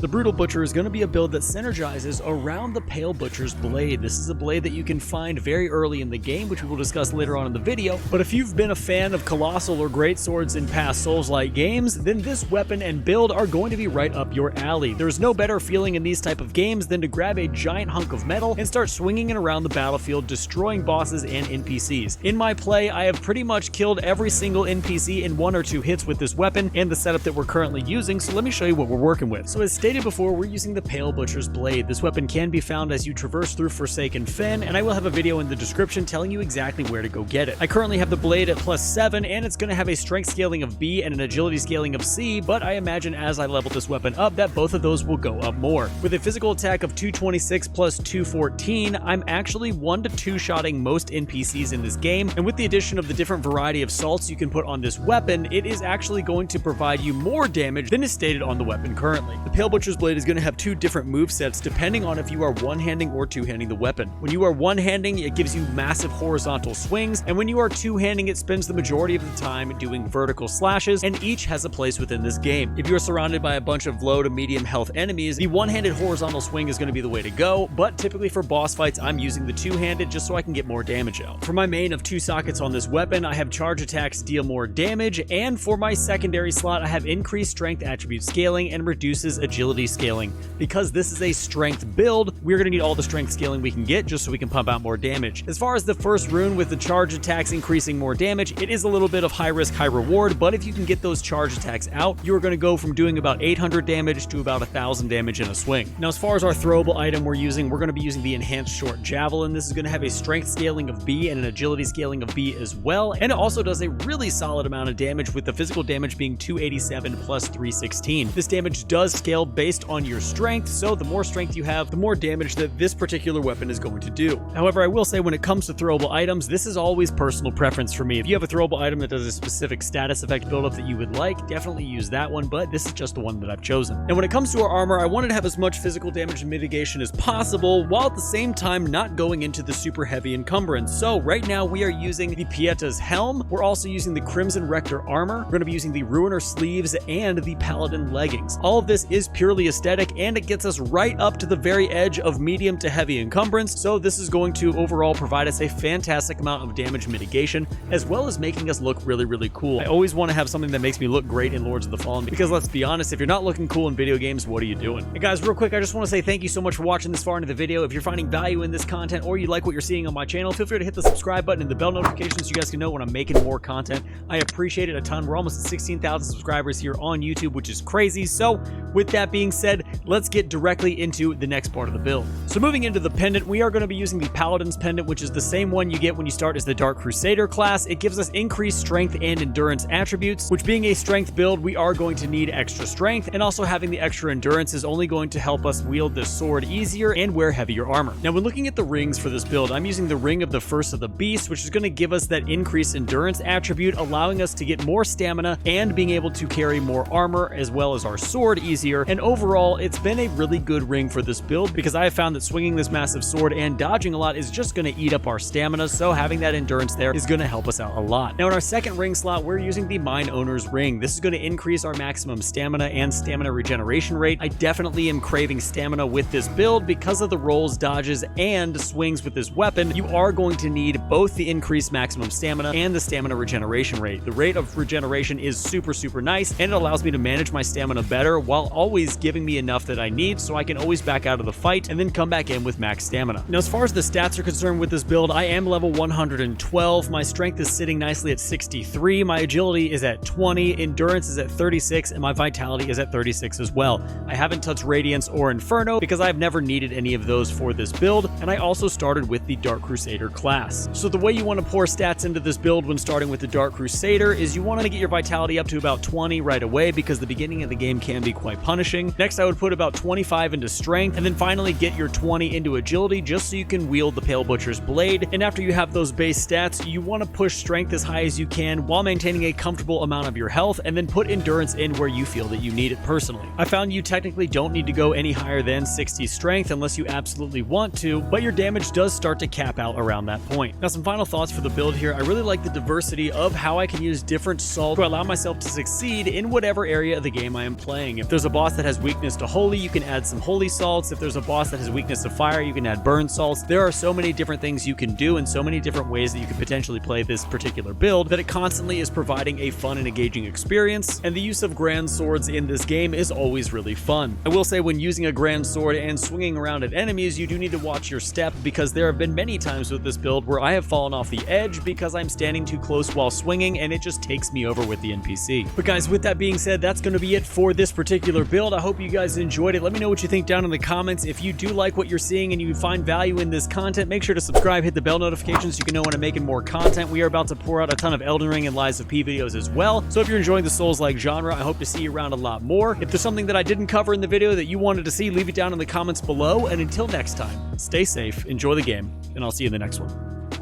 The Brutal Butcher is going to be a build that synergizes around the Pale Butcher's blade. This is a blade that you can find very early in the game, which we will discuss later on in the video, but if you've been a fan of Colossal or Great Swords in past Souls-like games, then this weapon and build are going to be right up your alley. There's no better feeling in these type of games than to grab a giant hunk of metal and start swinging it around the battlefield, destroying bosses and NPCs. In my play, I have pretty much killed every single NPC in 1 or 2 hits with this weapon and the setup that we're currently using, so let me show you what we're working with. So as stated before, we're using the Pale Butcher's blade. This weapon can be found as you traverse through Forsaken Fen, and I will have a video in the description telling you exactly where to go get it. I currently have the blade at +7, and it's going to have a strength scaling of B and an agility scaling of C, but I imagine as I level this weapon up that both of those will go up more. With a physical attack of 226 plus 214, I'm actually 1 to 2 shotting most NPCs in this game, and with the addition of the different variety of salts you can put on this weapon, it is actually going to provide you more damage than is stated on the weapon currently. The Pale Butcher's blade is going to have 2 different movesets depending on if you are one-handing or two-handing the weapon. When you are one-handing, it gives you massive horizontal swings, and when you are two-handing, it spends the majority of the time doing vertical slashes, and each has a place within this game. If you are surrounded by a bunch of low to medium health enemies, the one-handed horizontal swing is going to be the way to go, but typically for boss fights, I'm using the two-handed just so I can get more damage out. For my main of 2 sockets on this weapon, I have charge attacks deal more damage, and for my secondary slot, I have increased strength attribute scaling and reduces agility scaling. Because this is a strength build, we're going to need all the strength scaling we can get just so we can pump out more damage. As far as the first rune with the charge attacks increasing more damage, it is a little bit of high risk, high reward, but if you can get those charge attacks out, you're going to go from doing about 800 damage to about 1000 damage in a swing. Now, as far as our throwable item we're going to be using the enhanced short javelin. This is going to have a strength scaling of B and an agility scaling of B as well, and it also does a really solid amount of damage with the physical damage being 287 plus 316. This damage does scale based on your strength, so the more strength you have, the more damage that this particular weapon is going to do. However, I will say when it comes to throwable items, this is always personal preference for me. If you have a throwable item that does a specific status effect buildup that you would like, definitely use that one, but this is just the one that I've chosen. And when it comes to our armor, I wanted to have as much physical damage mitigation as possible, while at the same time not going into the super heavy encumbrance. So right now we are using the Pieta's helm, we're also using the Crimson Rector armor, we're going to be using the Ruiner sleeves, and the Paladin leggings. All of this is purely aesthetic, and it gets us right up to the very edge of medium to heavy encumbrance, so this is going to overall provide us a fantastic amount of damage mitigation, as well as making us look really, really cool. I always want to have something that makes me look great in Lords of the Fallen, because let's be honest, if you're not looking cool in video games, what are you doing? Hey guys, real quick, I just want to say thank you so much for watching this far into the video. If you're finding value in this content, or you like what you're seeing on my channel, feel free to hit the subscribe button and the bell notifications so you guys can know when I'm making more content. I appreciate it a ton. We're almost at 16,000 subscribers here on YouTube, which is crazy. So with that being said, let's get directly into the next part of the build. So moving into the pendant, we are going to be using the Paladin's pendant, which is the same one you get when you start as the Dark Crusader class. It gives us increased strength and endurance attributes, which being a strength build, we are going to need extra strength, and also having the extra endurance is only going to help us wield this sword easier and wear heavier armor. Now, when looking at the rings for this build, I'm using the Ring of the First of the Beast, which is going to give us that increased endurance attribute, allowing us to get more stamina and being able to carry more armor as well as our sword easier. And overall, it's been a really good ring for this build because I have found that swinging this massive sword and dodging a lot is just going to eat up our stamina, so having that endurance there is going to help us out a lot. Now, in our second ring slot, we're using the Mine Owner's Ring. This is going to increase our maximum stamina and stamina regeneration rate. I definitely am craving stamina with this build because of the rolls, dodges, and swings with this weapon. You are going to need both the increased maximum stamina and the stamina regeneration rate. The rate of regeneration is super, super nice, and it allows me to manage my stamina better while always giving me enough that I need so I can always back out of the fight and then come back in with max stamina. Now, as far as the stats are concerned with this build, I am level 112. My strength is sitting nicely at 63. My agility is at 20. Endurance is at 36, and my vitality is at 36 as well. I haven't touched Radiance or Inferno because I've never needed any of those for this build, and I also started with the Dark Crusader class. So the way you want to pour stats into this build when starting with the Dark Crusader is you want to get your vitality up to about 20 right away because the beginning of the game can be quite punishing. Next, I would put about 25 into strength, and then finally get your 20 into agility just so you can wield the Pale Butcher's blade. And after you have those base stats, you want to push strength as high as you can while maintaining a comfortable amount of your health, and then put endurance in where you feel that you need it personally. I found you technically don't need to go any higher than 60 strength unless you absolutely want to, but your damage does start to cap out around that point. Now, some final thoughts for the build here. I really like the diversity of how I can use different salts to allow myself to succeed in whatever area of the game I am playing. If there's a boss that has weakness to holy, you can add some holy salts. If there's a boss that has weakness to fire, you can add burn salts. There are so many different things you can do and so many different ways that you could potentially play this particular build that it constantly is providing a fun and engaging experience, and the use of grand swords in this game is always really fun. I will say, when using a grand sword and swinging around at enemies, you do need to watch your step, because there have been many times with this build where I have fallen off the edge because I'm standing too close while swinging and it just takes me over with the NPC. But guys, with that being said, that's going to be it for this particular build. I hope you guys enjoyed it. Let me know what you think down in the comments. If you do like what you're seeing and you find value in this content, make sure to subscribe, hit the bell notifications so you can know when I'm making more content. We are about to pour out a ton of Elden Ring and Lies of P videos as well, so if you're enjoying the Souls-like genre, I hope to see you around a lot more. If there's something that I didn't cover in the video that you wanted to see, leave it down in the comments below, and until next time, stay safe, enjoy the game, and I'll see you in the next one.